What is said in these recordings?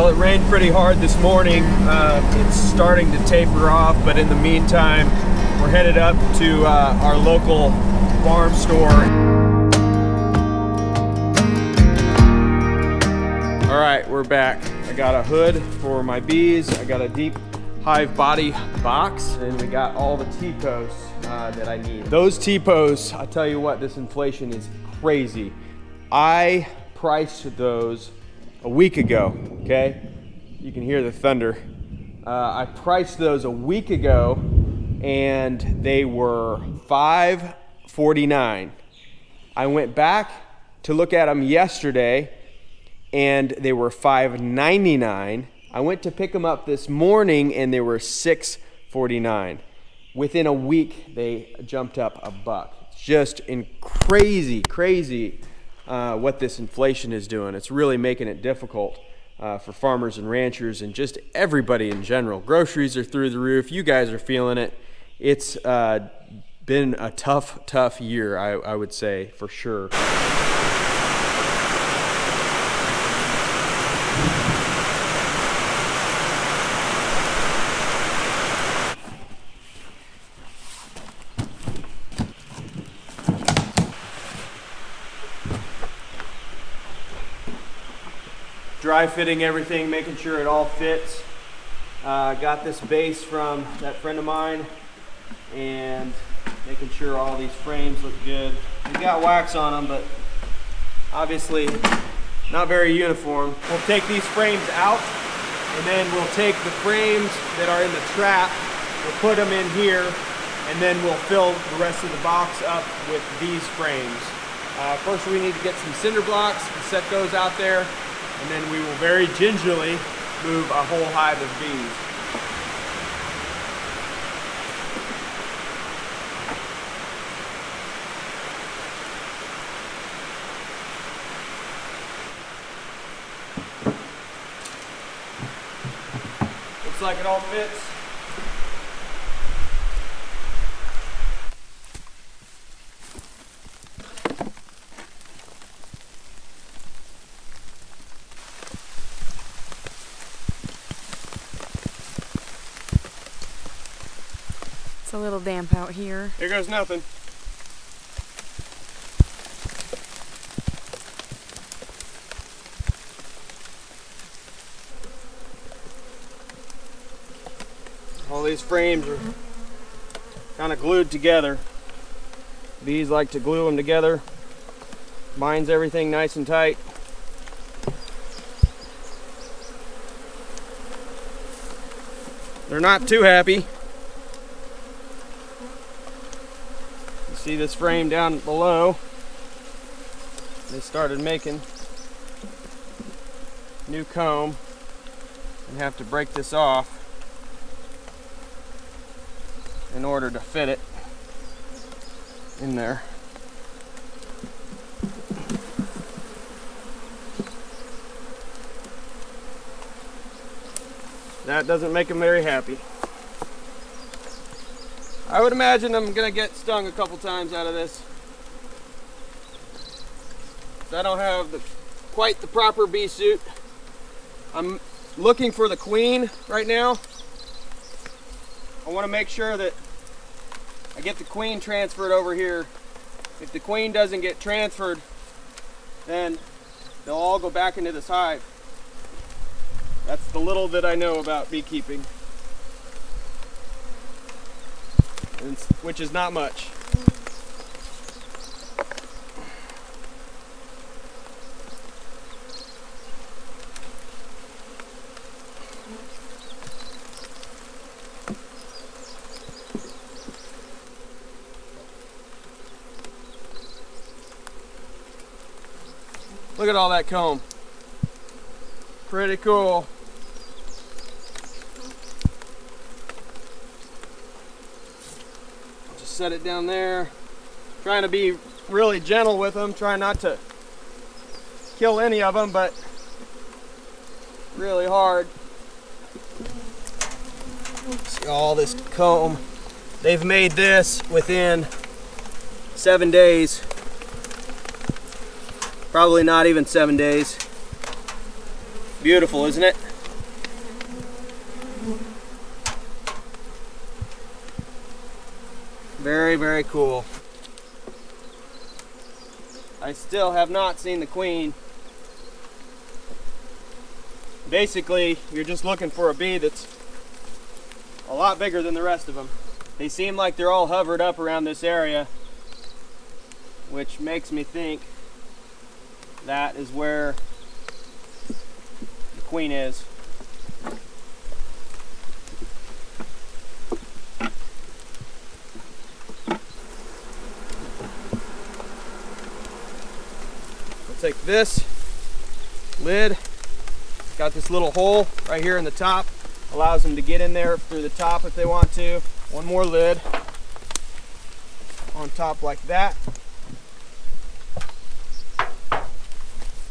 Well, it rained pretty hard this morning. It's starting to taper off, but in the meantime, we're headed up to our local farm store. All right, we're back. I got a hood for my bees. I got a deep hive body box, and we got all the T-posts that I need. Those T-posts, I tell you what, this inflation is crazy. I priced those a week ago, okay? You can hear the thunder. I priced those a week ago, and they were $5.49. I went back to look at them yesterday, and they were $5.99. I went to pick them up this morning, and they were $6.49. Within a week, they jumped up $1. It's just crazy what this inflation is doing. It's really making it difficult for farmers and ranchers and just everybody in general. Groceries are through the roof. You guys are feeling it. It's been a tough year, I would say, for sure. Dry fitting everything, making sure it all fits. Got this base from that friend of mine, and making sure all these frames look good. We got wax on them, but obviously not very uniform. We'll take these frames out, and then we'll take the frames that are in the trap, we'll put them in here, and then we'll fill the rest of the box up with these frames. First we need to get some cinder blocks and set those out there, and then we will very gingerly move a whole hive of bees. Looks like it all fits. It's a little damp out here. Here goes nothing. All these frames are kind of glued together. Bees like to glue them together. Binds everything nice and tight. They're not too happy. See this frame down below, they started making new comb and have to break this off in order to fit it in there. That doesn't make them very happy. I would imagine I'm gonna get stung a couple times out of this. I don't have quite the proper bee suit. I'm looking for the queen right now. I want to make sure that I get the queen transferred over here. If the queen doesn't get transferred, then they'll all go back into this hive. That's the little that I know about beekeeping. Which is not much. Look at all that comb. Pretty cool. Set it down there. Trying to be really gentle with them, trying not to kill any of them, but really hard. See all this comb. They've made this within 7 days. Probably not even 7 days. Beautiful, isn't it? Very, very cool. I still have not seen the queen. Basically, you're just looking for a bee that's a lot bigger than the rest of them. They seem like they're all hovered up around this area, which makes me think that is where the queen is. I'll take this lid. It's got this little hole right here in the top. Allows them to get in there through the top if they want to. One more lid on top like that.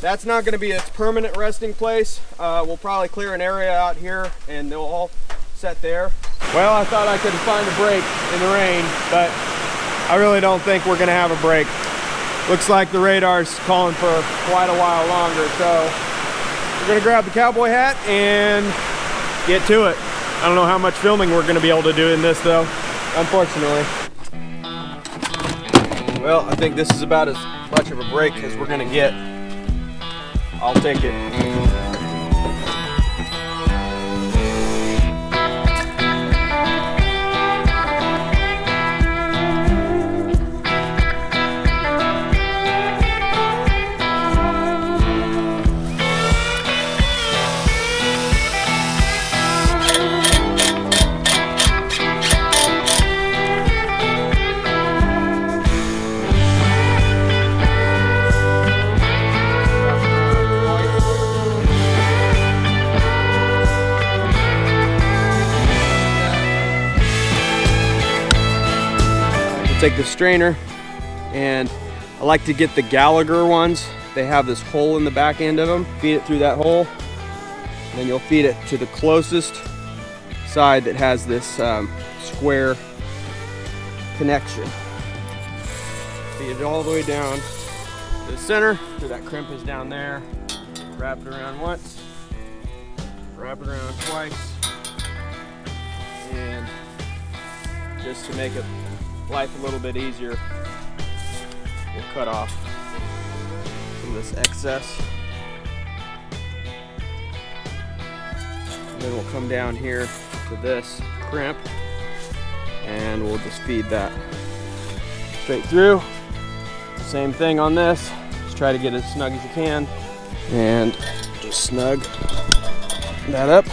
That's not going to be its permanent resting place. We'll probably clear an area out here and they'll all set there. Well, I thought I could find a break in the rain, but I really don't think we're going to have a break. Looks like the radar's calling for quite a while longer, so we're going to grab the cowboy hat and get to it. I don't know how much filming we're going to be able to do in this though, unfortunately. Well, I think this is about as much of a break as we're going to get. I'll take it. Take the strainer, and I like to get the Gallagher ones. They have this hole in the back end of them. Feed it through that hole, and then you'll feed it to the closest side that has this square connection. Feed it all the way down to the center, where that crimp is down there. Wrap it around once, wrap it around twice, and just to make it life a little bit easier, we'll cut off some of this excess, and then we'll come down here to this crimp and we'll just feed that straight through. Same thing on this, just try to get as snug as you can and just snug that up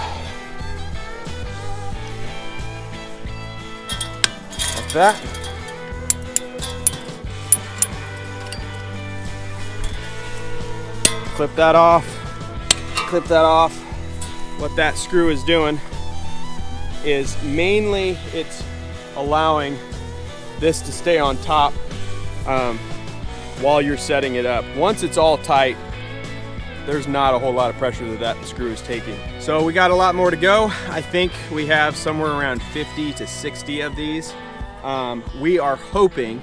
like that. Clip that off, clip that off. What that screw is doing is mainly it's allowing this to stay on top while you're setting it up. Once it's all tight, there's not a whole lot of pressure that screw is taking. So we got a lot more to go. I think we have somewhere around 50 to 60 of these. We are hoping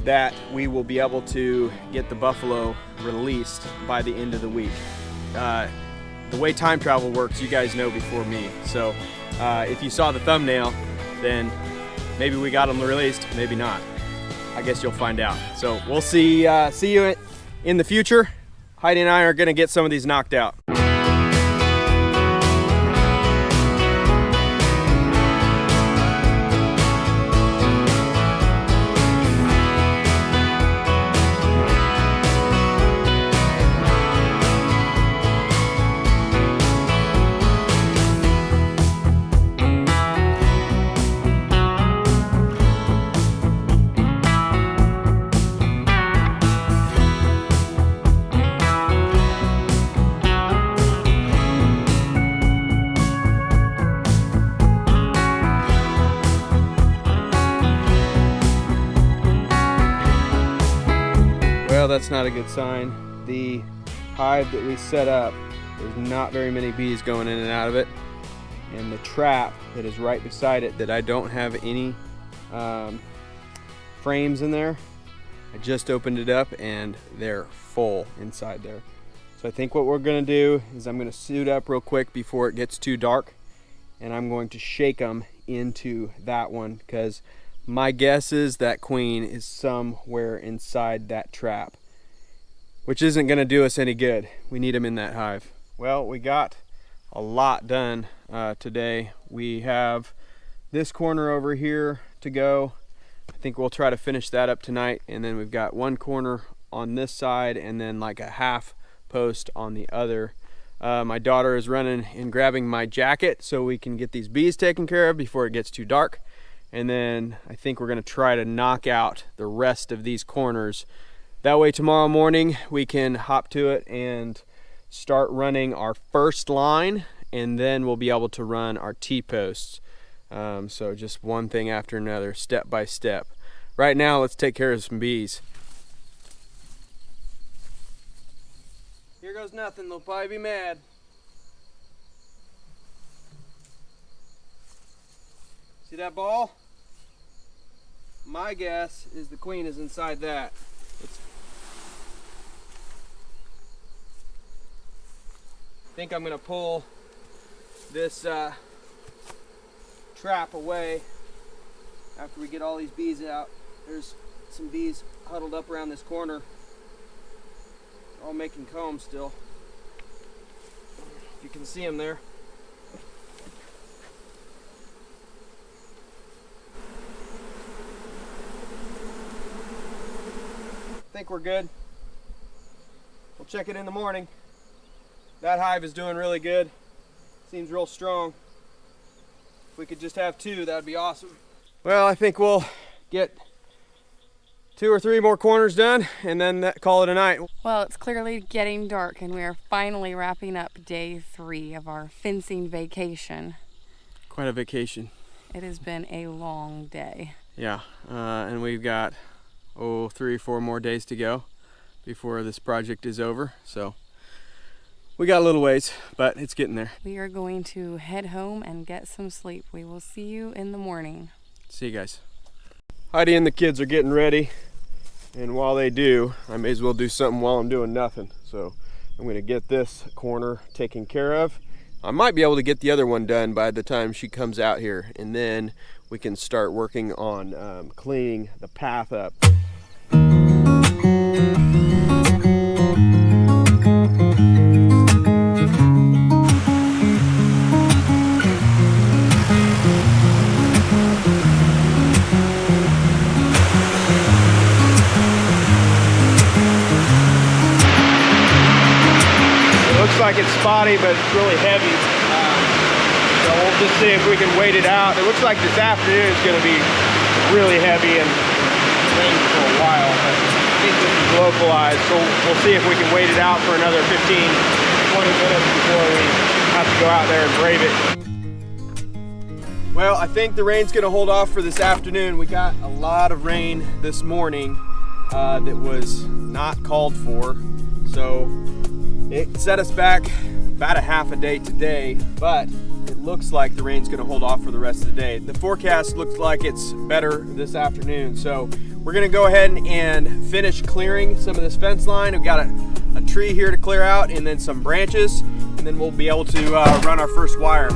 that we will be able to get the buffalo released by the end of the week. The way time travel works, you guys know before me. So if you saw the thumbnail, then maybe we got them released, maybe not. I guess you'll find out. So we'll see you in the future. Heidi and I are gonna get some of these knocked out. Well, that's not a good sign. The hive that we set up, there's not very many bees going in and out of it. And the trap that is right beside it that I don't have any frames in there, I just opened it up and they're full inside there. So I think what we're gonna do is I'm gonna suit up real quick before it gets too dark, and I'm going to shake them into that one, because My guess is that queen is somewhere inside that trap, which isn't going to do us any good. We need them in that hive. Well, we got a lot done today. We have this corner over here to go. I think we'll try to finish that up tonight, and then we've got one corner on this side and then like a half post on the other. My daughter is running and grabbing my jacket so we can get these bees taken care of before it gets too dark. And then I think we're going to try to knock out the rest of these corners. That way tomorrow morning we can hop to it and start running our first line, and then we'll be able to run our T-posts. So just one thing after another, step by step. Right now, let's take care of some bees. Here goes nothing, they'll probably be mad. See that ball? My guess is the queen is inside that. I think I'm gonna pull this trap away after we get all these bees out. There's some bees huddled up around this corner. They're all making combs still. You can see them there. I think we're good. We'll check it in the morning. That hive is doing really good. Seems real strong. If we could just have two, that'd be awesome. Well, I think we'll get 2 or 3 more corners done and then call it a night. Well, it's clearly getting dark and we are finally wrapping up day 3 of our fencing vacation. Quite a vacation. It has been a long day. Yeah, and we've got 3 or 4 more days to go before this project is over. So we got a little ways, but it's getting there. We are going to head home and get some sleep. We will see you in the morning. See you guys. Heidi and the kids are getting ready, and while they do, I may as well do something while I'm doing nothing. So I'm going to get this corner taken care of. I might be able to get the other one done by the time she comes out here, and then we can start working on cleaning the path up. Looks like it's spotty, but it's really heavy. So we'll just see if we can wait it out. It looks like this afternoon is going to be really heavy and rain for a while. But I think this is localized, so we'll see if we can wait it out for another 15, 20 minutes before we have to go out there and brave it. Well, I think the rain's going to hold off for this afternoon. We got a lot of rain this morning that was not called for. So it set us back about a half a day today, but it looks like the rain's going to hold off for the rest of the day. The forecast looks like it's better this afternoon, so we're going to go ahead and finish clearing some of this fence line. We've got a tree here to clear out and then some branches, and then we'll be able to run our first wire.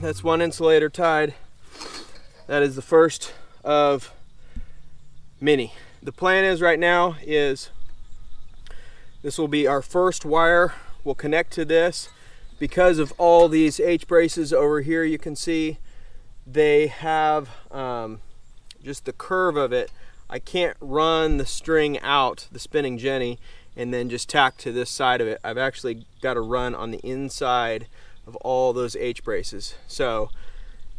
that's one insulator tied. That is the first of many. The plan is right now is this will be our first wire. We'll connect to this. Because of all these H braces over here, you can see they have just the curve of it. I can't run the string out, the spinning jenny, and then just tack to this side of it. I've actually got to run on the inside of all those H braces. So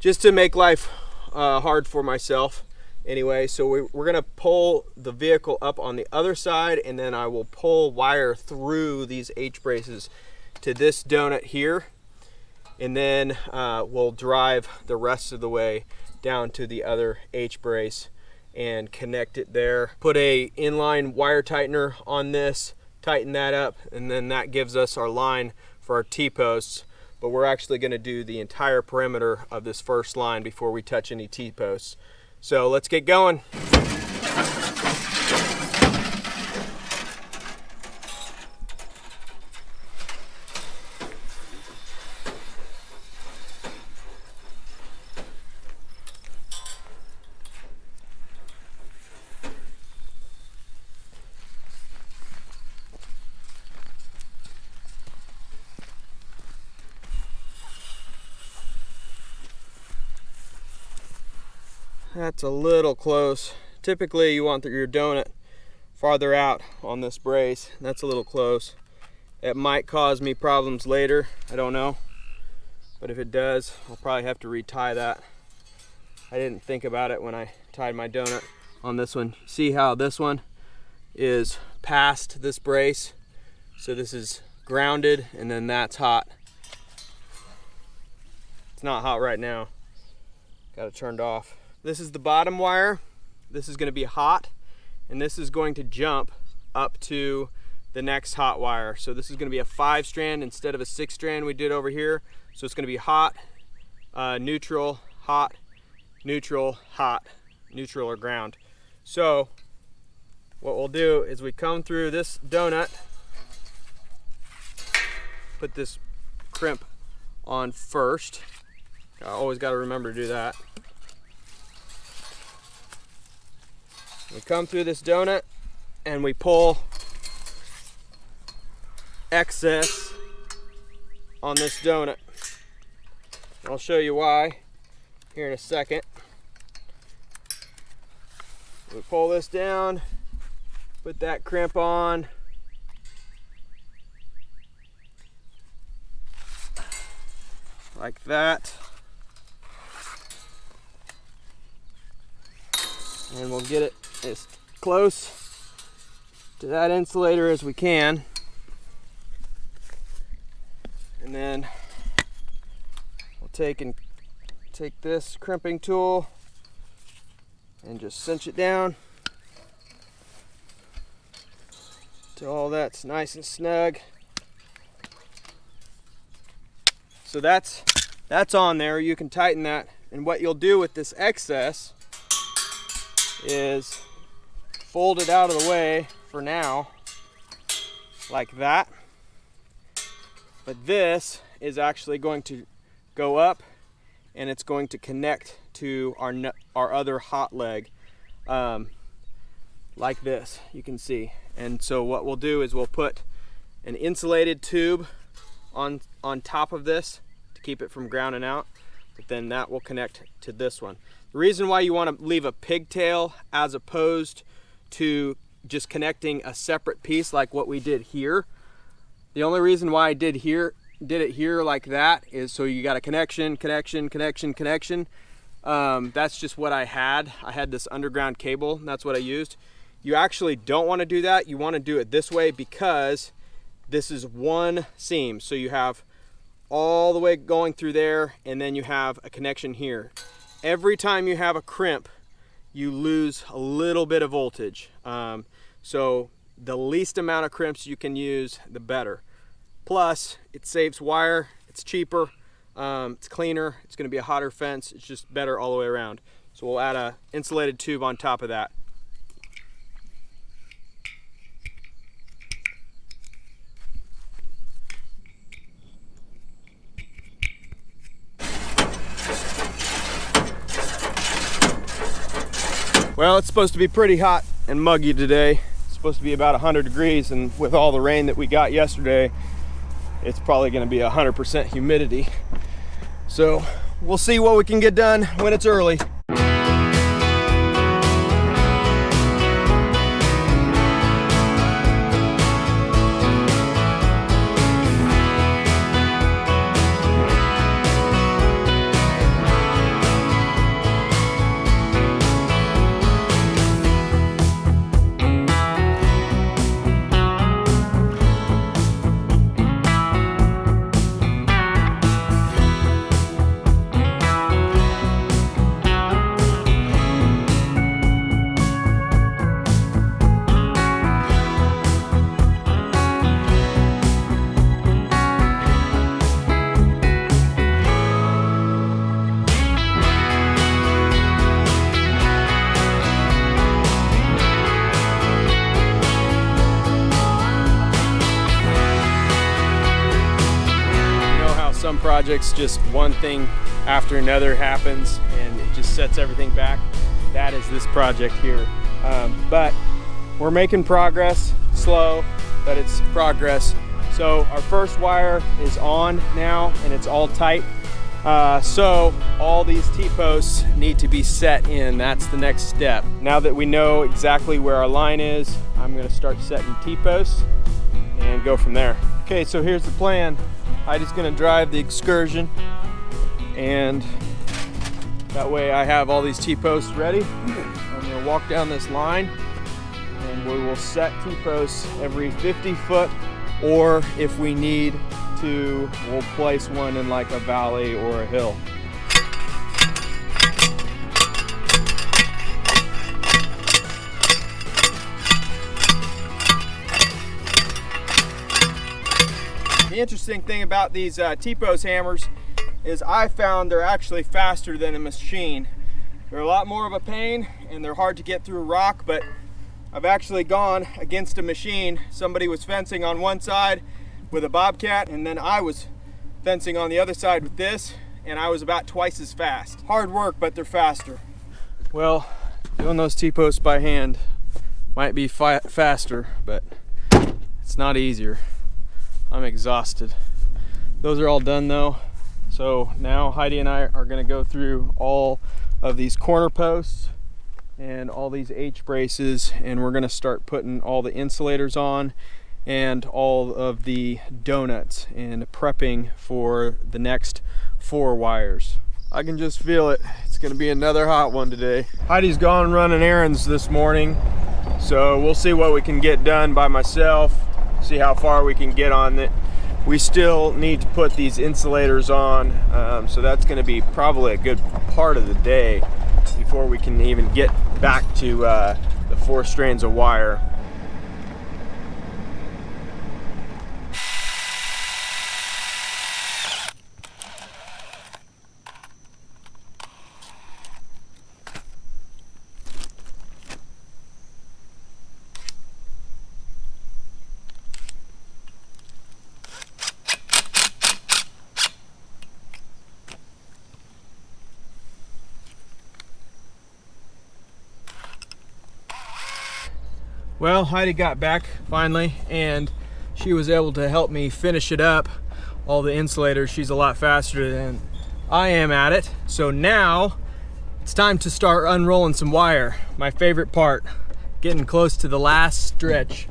just to make life hard for myself anyway, so we're gonna pull the vehicle up on the other side, and then I will pull wire through these H braces to this donut here, and then we'll drive the rest of the way down to the other H brace and connect it there. Put a inline wire tightener on this, tighten that up, and then that gives us our line for our T-posts. But we're actually going to do the entire perimeter of this first line before we touch any T-posts. So let's get going. That's a little close. Typically you want your donut farther out on this brace. That's a little close. It might cause me problems later, I don't know. But if it does, I'll probably have to retie that. I didn't think about it when I tied my donut on this one. See how this one is past this brace? So this is grounded, and then that's hot. It's not hot right now. Got it turned off. This is the bottom wire. This is going to be hot, and this is going to jump up to the next hot wire. So this is going to be a 5-strand instead of a 6-strand we did over here. So it's going to be hot, neutral, hot, neutral, hot, neutral, or ground. So what we'll do is we come through this donut, put this crimp on first. I always got to remember to do that. We come through this donut and we pull excess on this donut. I'll show you why here in a second. We pull this down, put that crimp on. Like that. And we'll get it as close to that insulator as we can. And then we'll take this crimping tool and just cinch it down till all that's nice and snug. So that's on there. You can tighten that, and what you'll do with this excess is fold it out of the way for now, like that. But this is actually going to go up, and it's going to connect to our other hot leg, like this, you can see. And so what we'll do is we'll put an insulated tube on top of this to keep it from grounding out, but then that will connect to this one. The reason why you want to leave a pigtail as opposed to just connecting a separate piece like what we did here, the only reason why I did it here like that is so you got a connection. That's just what I had. I had this underground cable, and that's what I used. You actually don't want to do that. You want to do it this way because this is one seam. So you have all the way going through there, and then you have a connection here. Every time you have a crimp, you lose a little bit of voltage. So the least amount of crimps you can use, the better. Plus, it saves wire, it's cheaper, it's cleaner, it's gonna be a hotter fence, it's just better all the way around. So we'll add an insulated tube on top of that. Well, it's supposed to be pretty hot and muggy today. It's supposed to be about 100 degrees, and with all the rain that we got yesterday, it's probably going to be 100% humidity. So we'll see what we can get done when it's early. Some projects, just one thing after another happens and it just sets everything back. That is this project here. But we're making progress, slow, but it's progress. So our first wire is on now and it's all tight. So all these T-posts need to be set in. That's the next step. Now that we know exactly where our line is, I'm gonna start setting T-posts and go from there. Okay, so here's the plan. Heidi's gonna drive the Excursion, and that way I have all these T-posts ready. I'm gonna walk down this line and we will set T-posts every 50 foot, or if we need to, we'll place one in like a valley or a hill. The interesting thing about these T-post hammers is I found they're actually faster than a machine. They're a lot more of a pain and they're hard to get through rock, but I've actually gone against a machine. Somebody was fencing on one side with a bobcat, and then I was fencing on the other side with this, and I was about twice as fast. Hard work, but they're faster. Well, doing those T-posts by hand might be faster, but it's not easier. I'm exhausted. Those are all done though. So now Heidi and I are gonna go through all of these corner posts and all these H braces, and we're gonna start putting all the insulators on and all of the donuts and prepping for the next 4 wires. I can just feel it. It's gonna be another hot one today. Heidi's gone running errands this morning, so we'll see what we can get done by myself. See how far we can get on it. We still need to put these insulators on, so that's going to be probably a good part of the day before we can even get back to the 4 strands of wire. Well, Heidi got back finally, and she was able to help me finish it up, all the insulators. She's a lot faster than I am at it. So now it's time to start unrolling some wire. My favorite part, getting close to the last stretch.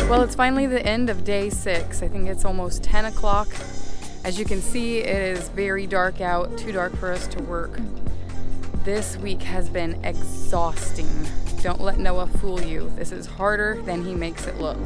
Well, it's finally the end of day 6. I think it's almost 10 o'clock. As you can see, it is very dark out, too dark for us to work. This week has been exhausting. Don't let Noah fool you. This is harder than he makes it look.